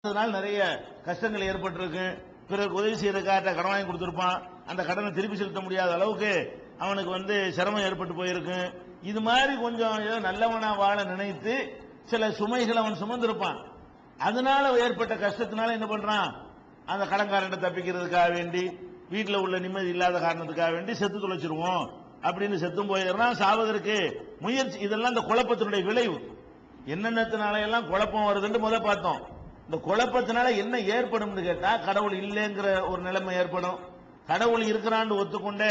அதனால நிறைய கஷ்டங்கள் ஏற்பட்டிருக்கு. பிறகு உதவி செய்யறதுக்காக கடன் வாங்கி கொடுத்திருப்பான். அந்த கடனை திருப்பி செலுத்த முடியாத அளவுக்கு அவனுக்கு சிரமம் ஏற்பட்டு போயிருக்கு. இது மாதிரி கொஞ்சம் ஏதோ நல்லவனா வாழ நினைத்து சில சுமைகளை அவன் சுமந்திருப்பான். அதனால ஏற்பட்ட கஷ்டத்தினால என்ன பண்றான், அந்த கடன்காரன் தப்பிக்கிறதுக்காக வேண்டி, வீட்டில் உள்ள நிம்மதி இல்லாத காரணத்துக்காக வேண்டி செத்து தொலைச்சிருவோம் அப்படின்னு செத்தும் போயிடுறான். சாவதற்கு முயற்சி. இதெல்லாம் இந்த குழப்பத்தினுடைய விளைவு. என்னென்னத்தினால எல்லாம் குழப்பம் வருதுன்னு முதல் பார்த்தோம். இந்த குழப்பத்தினால என்ன ஏற்படும் கேட்டா, கடவுள் இல்லைங்கிற ஒரு நிலைமை ஏற்படும். கடவுள் இருக்கிறான்னு ஒத்துக்கொண்டு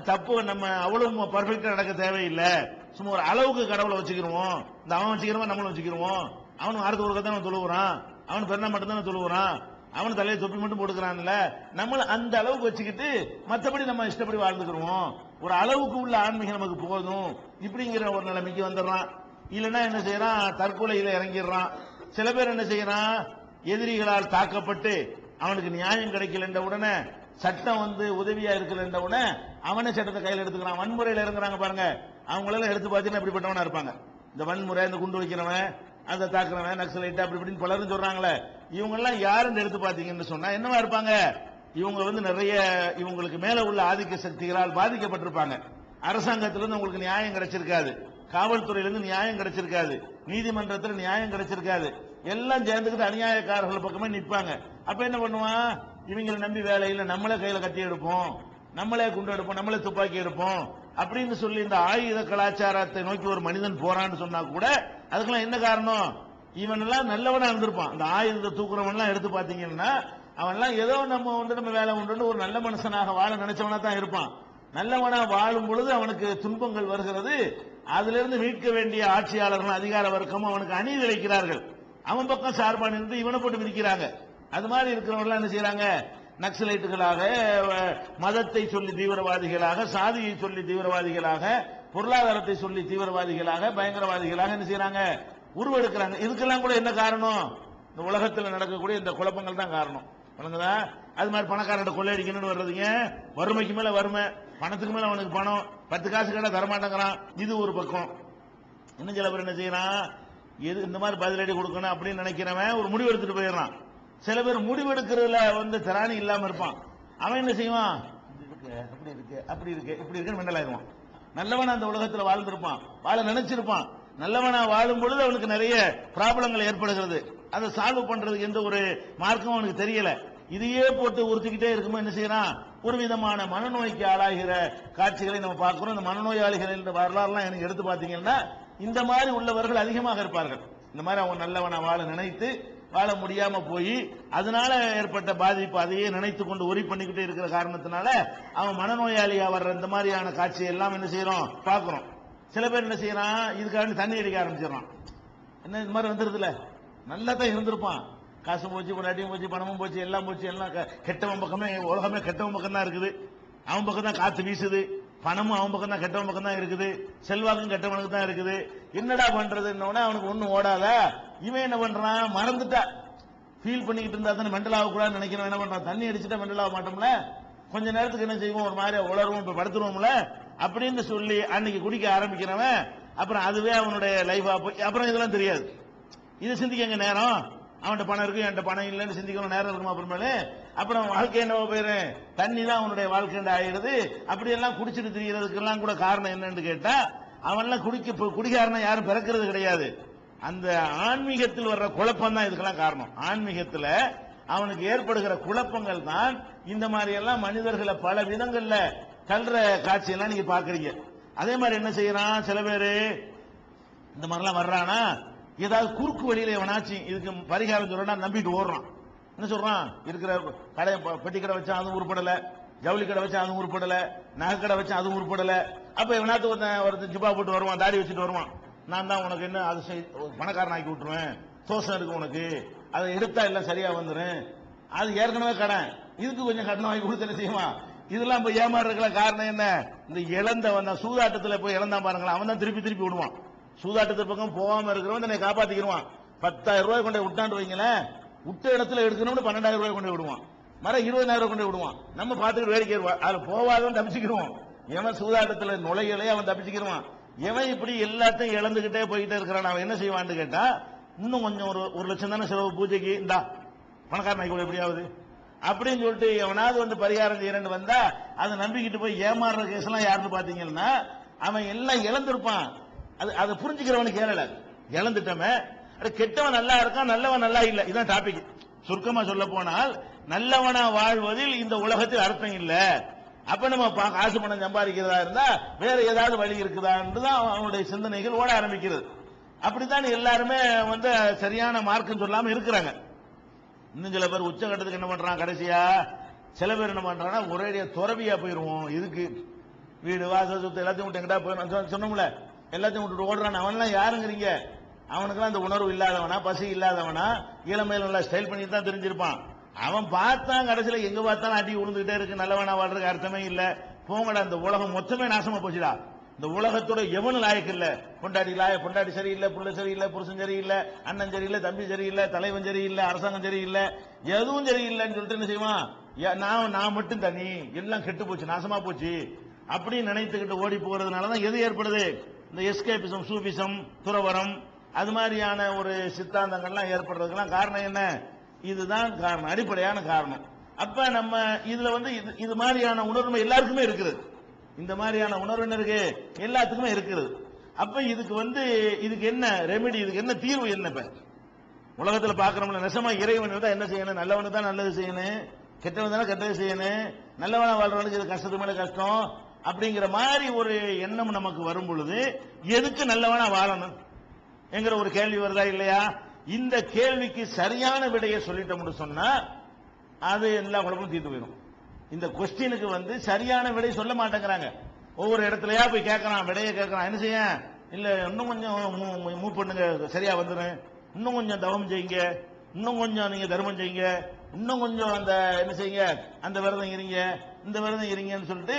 தப்பு நம்ம அவ்வளவு பர்ஃபெக்டா நடக்க தேவையில்லை, சும்மா ஒரு அளவுக்கு கடவுளை வச்சுக்கிறோம். இந்த அவன் வச்சுக்கிறவன் நம்மளும் வச்சுக்கிறோம். அவனும் அடுத்த ஒரு தான் தொழுகிறான், அவன் பெருனா மட்டும் தானே தொழுகிறான், அவன் தலையை தொப்பி மட்டும் போட்டுக்கிறான்ல, நம்மள அந்த அளவுக்கு வச்சுக்கிட்டு மற்றபடி நம்ம இஷ்டப்படி வாழ்ந்துக்கிறோம். ஒரு அளவுக்கு உள்ள ஆன்மீகம் நமக்கு போதும் இப்படிங்கிற ஒரு நிலைமைக்கு வந்துடுறான். இல்லைன்னா என்ன செய்யறான், தற்கொலையில இறங்கிடுறான். சில பேர் என்ன செய்யறான், எதிரிகளால் தாக்கப்பட்டு அவனுக்கு நியாயம் கிடைக்கல உடனே, சட்டம் உதவியா இருக்கல உடனே அவனே சட்டத்தை கையில் எடுத்துக்கிறான். வன்முறையில் இறங்குறாங்க பாருங்க, அவங்களெல்லாம் எடுத்து பார்த்தீங்கன்னா இப்படிப்பட்டவனா இருப்பாங்க. இந்த வன்முறை, இந்த குண்டு வைக்கிறவன், அந்த தாக்குறவன், நக்சலைட் அப்படி இப்படின்னு பலரும் சொல்றாங்களே, இவங்க எல்லாம் யாருன்னு எடுத்து பார்த்தீங்கன்னு சொன்னா என்னவா இருப்பாங்க, இவங்க நிறைய இவங்களுக்கு மேல உள்ள ஆதிக்க சக்திகளால் பாதிக்கப்பட்டிருப்பாங்க. அரசாங்கத்திலிருந்து உங்களுக்கு நியாயம் கிடைச்சிருக்காது, காவல்துறையிலிருந்து நியாயம் கிடைச்சிருக்காது, நீதிமன்றத்தில் நியாயம் கிடைச்சிருக்காது, எல்லாம் சேர்ந்துக்கிட்டு அநியாயக்காரர்கள் பக்கமே நிற்பாங்க. அப்ப என்ன பண்ணுவான், இவங்களை நம்பி வேலையில நம்மளே கையில கட்டி எடுப்போம், நம்மளே குண்டு எடுப்போம், நம்மளே துப்பாக்கி எடுப்போம் அப்படின்னு சொல்லி இந்த ஆயுத கலாச்சாரத்தை நோக்கி ஒரு மனிதன் போறான்னு சொன்னா கூட அதுக்கெல்லாம் என்ன காரணம், இவன் எல்லாம் நல்லவனா இருந்திருப்பான். இந்த ஆயுதத்தை தூக்குறவன் எல்லாம் எடுத்து பாத்தீங்கன்னா அவன் எல்லாம் ஏதோ நம்ம வேலை உண்டு ஒரு நல்ல மனுஷனாக வாழ நினைச்சவனா தான் இருப்பான். நல்லவனா வாழும் பொழுது அவனுக்கு துன்பங்கள் வருகிறது. அதிலிருந்து மீட்க வேண்டிய ஆட்சியாளர்கள், அதிகார வர்க்கம் அவனுக்கு அநீதி இழைக்கிறார்கள். அவன் பக்கம் சார்பான இருந்து இவனை போட்டு விதிக்கிறாங்க. அது மாதிரி இருக்கிறவங்க என்ன செய்யறாங்க, நக்சலைட்டுகளாக, மதத்தை சொல்லி தீவிரவாதிகளாக, சாதியை சொல்லி தீவிரவாதிகளாக, பொருளாதாரத்தை சொல்லி தீவிரவாதிகளாக, பயங்கரவாதிகளாக என்ன செய்யறாங்க, உருவெடுக்கிறாங்க. இதுக்கெல்லாம் கூட என்ன காரணம், இந்த உலகத்தில் நடக்கக்கூடிய இந்த குழப்பங்கள் தான் காரணம். அது மாதிரி பணக்காரன் கொள்ளையடிக்கணும்னு வர்றதுங்க, வறுமைக்கு மேல வறுமை, பணத்துக்கு மேல அவனுக்கு பணம், 10 காசு கேட்டா தரமாட்டேங்கிறான். இது ஒரு பக்கம். இன்னும் சில பேர் என்ன செய்யறான், எது இந்த மாதிரி பதிலடி கொடுக்கணும் அப்படின்னு நினைக்கிறவன் ஒரு முடிவு எடுத்துட்டு போயிடறான். சில பேர் முடிவெடுக்கிறதுல திராணி இல்லாம இருப்பான். அவன் என்ன செய்வான், அப்படி இருக்கு அப்படி இருக்கு இப்படி இருக்குன்னு மெண்டலாயிருவான். நல்லவனா அந்த உலகத்தில் வாழ்ந்திருப்பான், வாழ நினைச்சிருப்பான். நல்லவனா வாழும் பொழுது அவனுக்கு நிறைய ப்ராப்ளங்கள் ஏற்படுகிறது. அதை சால்வ் பண்றதுக்கு எந்த ஒரு மார்க்கும் அவனுக்கு தெரியல. இதையே போட்டு உறுத்திக்கிட்டே இருக்கும்போது என்ன செய்யறான், ஒரு விதமான மனநோய்க்கு ஆளாகிற காட்சிகளை நம்ம பார்க்கிறோம். இந்த மனநோயாளிகள் என்ற வரலாறுலாம் எனக்கு எடுத்து பார்த்தீங்கன்னா இந்த மாதிரி உள்ளவர்கள் அதிகமாக இருப்பார்கள். இந்த மாதிரி அவங்க நல்லவனா வாழ நினைத்து வாழ முடியாம போய் அதனால ஏற்பட்ட பாதிப்பு அதையே நினைத்து கொண்டு ஒரி பண்ணிக்கிட்டே இருக்கிற காரணத்தினால அவன் மனநோயாளியா வர்ற இந்த மாதிரியான காட்சி எல்லாம் என்ன செய்யறோம் பார்க்கிறோம். சில பேர் என்ன செய்யறான், இதுக்காக தண்ணி அடிக்க ஆரம்பிச்சிடறான். என்ன இந்த மாதிரி வந்துருதுல, நல்லா தான் இருந்திருப்பான், காசு போச்சு, பொண்டாட்டியும் போச்சு, பணமும் போச்சு, எல்லாம் போச்சு, எல்லாம் கெட்டவன் பக்கமே, உலகமே கெட்டவன் பக்கம் தான் இருக்குது. அவன் பக்கம் தான் காத்து வீசுது, பணமும் அவன் பக்கம் தான் கெட்டவன் பக்கம் தான் இருக்குது, செல்வாக்கும் கெட்டவனுக்கு தான் இருக்குது. என்னடா பண்றதுன்னு அவனுக்கு ஒண்ணும் ஓடாத. இவன் என்ன பண்றான், மறந்துட்டா, ஃபீல் பண்ணிக்கிட்டு இருந்தா தானே மெண்டல் ஆகக்கூடாதுன்னு நினைக்கிறவன் என்ன பண்றான், தண்ணி அடிச்சுட்டா மெண்டல் ஆக மாட்டோம்ல, கொஞ்ச நேரத்துக்கு என்ன செய்வோம், ஒரு மாதிரி உளருவோம், இப்ப படுத்துருவோம்ல அப்படின்னு சொல்லி அன்னைக்கு குடிக்க ஆரம்பிக்கிறவன் அப்புறம் அதுவே அவனுடைய லைஃபா போய் அப்புறம் இதெல்லாம் தெரியாது. இது சிந்திக்கங்க நேரம், அவன்கிட்ட பணம் இருக்கு என்கிட்ட பணம் இல்லைன்னு சிந்திக்கணும் நேரம் இருக்குமா, அப்புறமேலே அப்புறம் வாழ்க்கை என்ன போயிரு, தண்ணி தான் அவனுடைய வாழ்க்கை ஆயிடுது. அப்படி எல்லாம் குடிச்சிட்டு திரியறதுக்கெல்லாம் கூட காரணம் என்னன்னு கேட்டா, அவன்லாம் குடிகாரனா யாரும் பிறக்கிறது கிடையாது. அந்த ஆன்மீகத்தில் வர்ற குழப்பம் தான் இதுக்கெல்லாம் காரணம். ஆன்மீகத்துல அவனுக்கு ஏற்படுகிற குழப்பங்கள் தான் இந்த மாதிரி எல்லாம் மனிதர்களை பல விதங்கள்ல கல்ற காட்சியெல்லாம் நீங்க பாக்குறீங்க. அதே மாதிரி என்ன செய்யறான், சில பேரு இந்த மாதிரிலாம் வர்றானா, ஏதாவது குறுக்கு வழியில எவனாச்சு இதுக்கு பரிகாரம் சொல்றா நம்பிட்டு ஓடுறான். என்ன சொல்றான், இருக்கிற கடை, பெட்டி கடை வச்சா அதுவும் உருப்படல, ஜவுளி கடை வச்சா அதுவும் உருப்படல, நகை கடை வச்சா அதுவும் உருப்படல. அப்ப எவனாத்து ஒருத்தன் ஜிப்பா போட்டு வருவான், தாடி வச்சுட்டு வருவான், நான் தான் உனக்கு என்ன அது பணக்காரன் ஆக்கி விட்டுருவேன், தோசை இருக்கு உனக்கு, அதை எடுத்தா எல்லாம் சரியா வந்துடும், அது ஏற்கனவே கடன், இதுக்கு கொஞ்சம் கட்டணம் வாங்கி கொடுத்து என்ன செய்வான். இதெல்லாம் போய் ஏமாறுறதுல காரணம் என்ன, இந்த இழந்த வந்த சூதாட்டத்துல போய் இழந்தான் பாருங்களா, அவன் தான் திருப்பி திருப்பி விடுவான். சூதாட்டத்து பக்கம் போகாம இருக்கிறவன் தன்னை காப்பாத்திக்கிடுவான். 10,000 ரூபாய் கொண்டு விட்டான்னு வைங்களேன், விட்ட இடத்துல எடுக்கணும்னு 12,000 ரூபாய் கொண்டு விடுவான், மர 20,000 கொண்டு விடுவான். நம்ம பார்த்துக்கிட்டு வேடிக்கை அதுல போவாதவன் தப்பிச்சுக்கிடுவான். எவன் சூதாட்டத்துல நுழையலையே அவன் தப்பிச்சுக்கிடுவான். எவன் இப்படி எல்லாத்தையும் இழந்துகிட்டே போயிட்டே இருக்கிறான், அவன் என்ன செய்வான்னு கேட்டா, இன்னும் கொஞ்சம் ஒரு 1 லட்சம் தானே செலவு பூஜைக்கு, இந்தா பணக்காரன் கூட எப்படியாவது அப்படின்னு சொல்லிட்டு எவனாவது வந்து பரிகாரம் செய்யறேன்னு வந்தா அதை நம்பிக்கிட்டு போய் ஏமாறுற கேஸ் எல்லாம் யாருன்னு பாத்தீங்கன்னா அவன் எல்லாம் இழந்திருப்பான். அதை புரிஞ்சுக்கிறவனுக்கு ஏறல, இழந்துட்டமே. கெட்டவன் நல்லா இருக்கான், நல்லவன் நல்லா இல்ல. இதுதான் டாபிக். சுருக்கமா சொல்ல போனால் நல்லவனா வாழ்வதில் இந்த உலகத்தில் அர்த்தம் இல்ல. அப்ப நம்ம காசு பணம் சம்பாதிக்கிறதா இருந்தா வேற ஏதாவது வழி இருக்குதான்னு தான் அவனுடைய சிந்தனைகள் ஓட ஆரம்பிக்கிறது. அப்படித்தான் எல்லாருமே வந்து சரியான மார்க்கம் சொல்லாம இருக்கிறாங்க. இன்னும் சில பேர் உச்சகட்டத்துக்கு என்ன பண்றான், கடைசியா சில பேர் என்ன பண்றாங்கன்னா ஒரேடியா துறவியா போயிருவோம். இதுக்கு வீடு வாசல் சொத்து எல்லாத்தையும் விட்டு எங்கிட்டா போயிடும் சொன்னோம்ல, எல்லாத்தையும் விட்டுட்டு ஓடுறான். அவன்லாம் யாருங்கிறீங்க? அவனுக்குலாம் அந்த உணர்வு இல்லாதவனா, பசி இல்லாதவனா, இளமையில நல்லா ஸ்டைல் பண்ணிட்டு தான் தெரிஞ்சிருப்பான். அவன் பார்த்தான் கடைசியில எங்க பார்த்தாலும் அடி விழுந்துகிட்டே இருக்கு. நல்லவனா வாழ்றதுக்கு அர்த்தமே இல்ல. போங்கடா, இந்த உலகம் மொத்தமே நாசமா போச்சுடா. இந்த உலகத்தோட எவனும் லாயக்கு இல்ல. பொண்டாட்டி சரியில்லை, புள்ள சரியில்லை, புருஷன் சரியில்லை, அண்ணன் சரியில்லை, தம்பி சரியில்லை, தலைவன் சரியில்லை, அரசாங்கம் சரியில்லை, எதுவும் சரியில்லைன்னு சொல்லிட்டு என்ன செய்வான், நான் மட்டும் தனி, எல்லாம் கெட்டு போச்சு, நாசமா போச்சு அப்படின்னு நினைத்துக்கிட்டு ஓடி போறதுனாலதான் எது ஏற்படுது, இந்த எஸ்கேபிசம், சூபிசம், துறவரம், அது மாதிரியான ஒரு சித்தாந்தங்கள்லாம் ஏற்படுறதுக்கெல்லாம் காரணம் என்ன? இதுதான் காரணம், அடிப்படையான காரணம். அப்ப நம்ம இதுல வந்து இது மாதிரியான உணர்வு எல்லாருக்குமே இருக்குது. இந்த மாதிரியான உணர்வு என்ன இருக்கு, எல்லாத்துக்குமே இருக்கிறது. அப்ப இதுக்கு என்ன ரெமெடி, இதுக்கு என்ன தீர்வு என்ன? இப்ப உலகத்துல பாக்குறோம்ல, நெசமா இறைவன் தான் என்ன செய்யணும், நல்லவனு தான் நல்லது செய்யணும், கெட்டவன் தானே கெட்டது செய்யணும், நல்லவனா வாழ்றவனுக்கு இது கஷ்டத்துக்கு மேல கஷ்டம் அப்படிங்கிற மாதிரி ஒரு எண்ணம் நமக்கு வரும் பொழுது எதுக்கு நல்லவனா வாழணும் என்கிற ஒரு கேள்வி வருதா இல்லையா? இந்த கேள்விக்கு சரியான விடையை சொல்லிட்டோம்னு சொன்னா அது எல்லா குழப்பமும் தீர்த்து போயிடும். இந்த கொஸ்டினுக்கு சரியான விடை சொல்ல மாட்டேங்கிறாங்க. ஒவ்வொரு இடத்துலயா போய் கேட்கறான், விடையை கேட்கறான். என்ன செய்ய, இல்ல இன்னும் கொஞ்சம் மூவ் பண்ணுங்க, சரியா வந்துடும், இன்னும் கொஞ்சம் தவம் செய்யுங்க, இன்னும் கொஞ்சம் நீங்க தர்மம் செய்யுங்க, இன்னும் கொஞ்சம் அந்த என்ன செய்யுங்க, அந்த விரதம் இருங்க, இந்த விரதம் இருங்கன்னு சொல்லிட்டு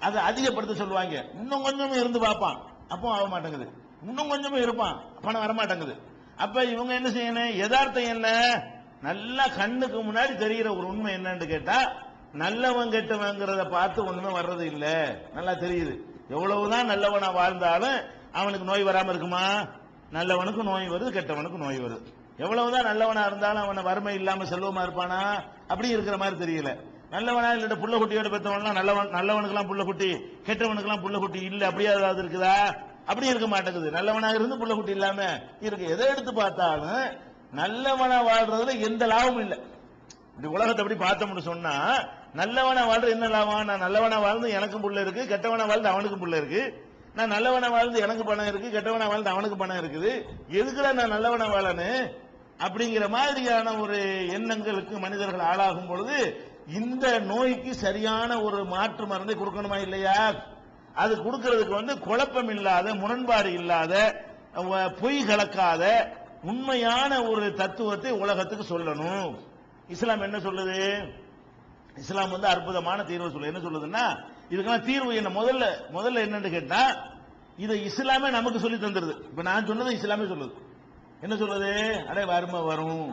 அதை அதிகப்படுத்த சொல்லுவாங்க. இன்னும் கொஞ்சம் இருந்து பார்ப்பான், அப்போ ஆக மாட்டேங்குது. இன்னும் கொஞ்சமே இருப்பான், பணம் வர மாட்டேங்குது. அப்ப இவங்க என்ன செய்யணும், யதார்த்தம் என்ன, நல்லா கண்ணுக்கு முன்னாடி தெரிகிற ஒரு உண்மை என்னன்னு கேட்டா, நல்லவன் கெட்டவங்கிறத பார்த்து ஒண்ணுமே வர்றது இல்ல. நல்லா தெரியுது. எவ்வளவுதான் நல்லவனா வாழ்ந்தாலும் அவனுக்கு நோய் வராம இருக்குமா? நல்லவனுக்கு நோய் வருது, கெட்டவனுக்கு நோய் வருது. எவ்வளவுதான் நல்லவனா இருந்தாலும் அவனை வறுமை இல்லாம செல்வமா இருப்பானா? அப்படி இருக்கிற மாதிரி தெரியல. நல்லவனா இல்ல புள்ள குட்டியோட பெற்றவன்லாம் நல்லவனுக்கு எல்லாம் புள்ள குட்டி, கெட்டவனுக்கு எல்லாம் புள்ள குட்டி இல்ல, அப்படியே ஏதாவது இருக்குதா? அப்படி இருக்க மாட்டேங்குது. நல்லவனாக இருந்து புள்ள குட்டி இல்லாம இருக்கு. எதை எடுத்து பார்த்தாலும் நல்லவனா வாழ்றதுல எந்த லாபமும் இல்லை. இந்த உலகத்தை அப்படி பார்த்தோம்னு சொன்னா நல்லவனா வாழ்றது என்ன லாபம்? நான் நல்லவனா வாழ்ந்து எனக்கும் புள்ள இருக்கு, கெட்டவனா வாழ்ந்து அவனுக்கும் புள்ள இருக்கு. நான் நல்லவனா வாழ்ந்து எனக்கு பணம் இருக்கு, கெட்டவனா வாழ்ந்து அவனுக்கு பணம் இருக்குது. எதுக்குடா நான் நல்லவனா வாழணும் அப்படிங்கிற மாதிரியான ஒரு எண்ணங்களுக்கு மனிதர்கள் ஆளாகும் பொழுது இந்த நோய்க்கு சரியான ஒரு மாற்று மருந்தை கொடுக்கணுமா இல்லையா? அது கொடுக்கிறதுக்கு குழப்பம் இல்லாத, முரண்பாடு இல்லாத, பொய் கலக்காத உண்மையான ஒரு தத்துவத்தை உலகத்துக்கு சொல்லணும். இஸ்லாம் என்ன சொல்லுது? இஸ்லாம் அற்புதமான தீர்வு சொல்லுது. என்ன சொல்லுதுன்னா, இதுக்கெல்லாம் தீர்வு என்ன? முதல்ல என்னன்னு கேட்டா, இதை இஸ்லாமே நமக்கு சொல்லி தந்துருது. இப்ப நான் சொன்னது இஸ்லாமே சொல்லுது. என்ன சொல்லுது? அடே வறுமை வரும்,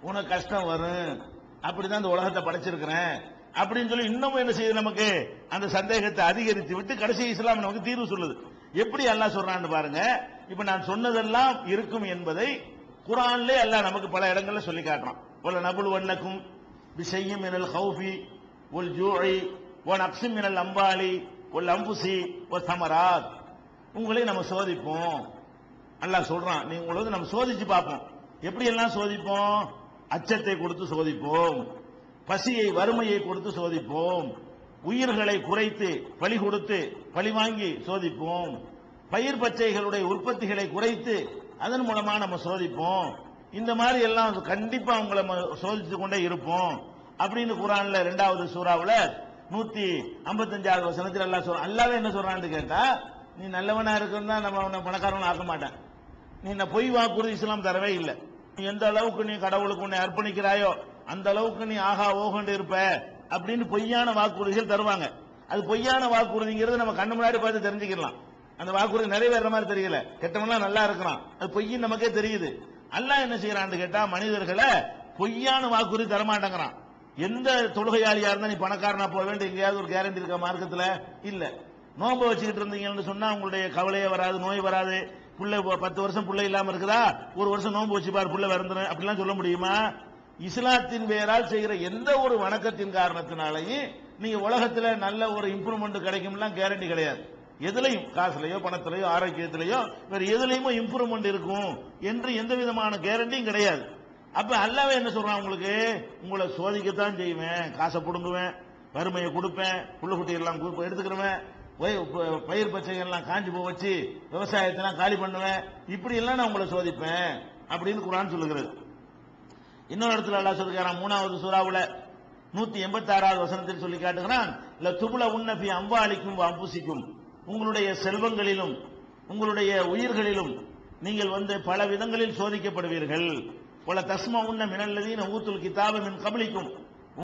உனக்கு கஷ்டம் வரும், அப்படிதான் இந்த உலகத்தை படைச்சிருக்கிறேன் அப்படின்னு சொல்லி இன்னமும் என்ன செய்யுது, நமக்கு அந்த சந்தேகத்தை அதிகரித்து விட்டு கடைசி இஸ்லாம் நமக்கு தீர்வு சொல்லுது. எப்படி அல்லாஹ் சொல்றான்னு பாருங்க. இப்ப நான் சொன்னதெல்லாம் இருக்கும் என்பதை குர்ஆன்ல அல்லாஹ் நமக்கு பல இடங்கள்ல சொல்லி காட்டுறான். வல நபுலுவன்னக்கும் பிஷையின் மினல் ஹௌஃபி வல் ஜூஇ வ நக்ஸின் மினல் அம்வாலி வல் அன்ஃபுஸி வ ஸமராத். உங்களை நம்ம சோதிப்போம் அல்லாஹ் சொல்றான். நீங்க உங்களை நம்ம சோதிச்சு பார்ப்போம். எப்படி எல்லாம் சோதிப்போம்? அச்சத்தை கொடுத்து சோதிப்போம், பசியை வறுமையை கொடுத்து சோதிப்போம், உயிர்களை குறைத்து பலி கொடுத்து பலி வாங்கி சோதிப்போம், பயிர் பச்சைகளுடைய உற்பத்திகளை குறைத்து அதன் மூலமா நம்ம சோதிப்போம். இந்த மாதிரி எல்லாம் கண்டிப்பா உங்களை சோதித்து கொண்டே இருப்போம் அப்படின்னு குர்ஆன்ல 2வது சூறாவுல 155வது வசனத்தில் அல்லாஹ் சொல்றான். அல்லாஹ்வே என்ன சொல்றான்னு கேட்டா, நீ நல்லவனா இருக்கா நம்ம உன்னை பணக்காரன் ஆக்க மாட்டேன், நீ பொய் வாக்குறுதி இஸ்லாம் தரவே இல்லை, நீ எந்த அளவுக்கு நீ கடவுளுக்கு உன்னை அர்ப்பணிக்கிறாயோ அந்த அளவுக்கு நீ ஆகா ஓகண்டு இருப்ப அப்படின்னு பொய்யான வாக்குறுதிகள் தருவாங்க. அது பொய்யான வாக்குறுதிங்கிறது நம்ம கண்ணு முன்னாடி பார்த்து தெரிஞ்சுக்கலாம். அந்த வாக்குறுதி நிறைவேற மாதிரி தெரியல, கெட்டவன்லாம் நல்லா இருக்கிறான், அது பொய்ன்னு நமக்கே தெரியுது. அல்லாஹ் என்ன செய்யறான்னு கேட்டா, மனிதர்களை பொய்யான வாக்குறுதி தரமாட்டேங்கிறான். எந்த தொழுகையாளியா இருந்தா நீ பணக்காரனா போக வேண்டிய எங்கேயாவது ஒரு கேரண்டி இருக்க மார்க்கத்துல இல்ல. நோன்பு வச்சுக்கிட்டு இருந்தீங்கன்னு சொன்னா உங்களுடைய கவலையே வராது, நோய் வராது. புள்ள 10 வருஷம் புள்ள இல்லாம இருக்குதா, ஒரு வருஷம் நோன்பு வச்சு பாரு புள்ள வருந்துரும் அப்படிலாம் சொல்ல முடியுமா? இஸ்லாத்தின் பேரால் செய்கிற எந்த ஒரு வணக்கத்தின் காரணத்தினாலையும் நீங்க உலகத்துல நல்ல ஒரு இம்ப்ரூவ்மெண்ட் கிடைக்கும்லாம் கேரண்டி கிடையாது. எதுலையும் காசுலயோ பணத்திலையோ ஆரோக்கியத்திலையோ வேற எதுலையுமோ இம்ப்ரூவ்மெண்ட் இருக்கும் என்று எந்த விதமான கேரண்டியும் கிடையாது. அப்ப அல்லாஹ் என்ன சொல்றான், உங்களுக்கு உங்களை சோதிக்கத்தான் செய்வேன், காசை புடுங்குவேன், வறுமையை கொடுப்பேன், புள்ள குட்டிகள்லாம் எடுத்துக்கிறவன், பயிர் பச்சைகள்லாம் காஞ்சி போக வச்சு விவசாயத்தெல்லாம் காலி பண்ணுவேன், இப்படி எல்லாம் நான் உங்களை சோதிப்பேன் அப்படின்னு குர்ஆன் சொல்லுகிறது. இன்னொரு இடத்துல அல்லாஹ் சொல்லுகிறான் 3வது சூராவுல 186வது வசனத்தில் சொல்லி காட்டுகிறான், துபுல உன்னபி அம்வாலிக்கும் அம்புசிக்கும், உங்களுடைய செல்வங்களிலும் உங்களுடைய உயிர்களிலும் நீங்கள் பல விதங்களில் சோதிக்கப்படுவீர்கள். போல தஸ்மா உன்ன மினல்லதீன ஊத்துல் கிதாப மின் கபலிக்கும்,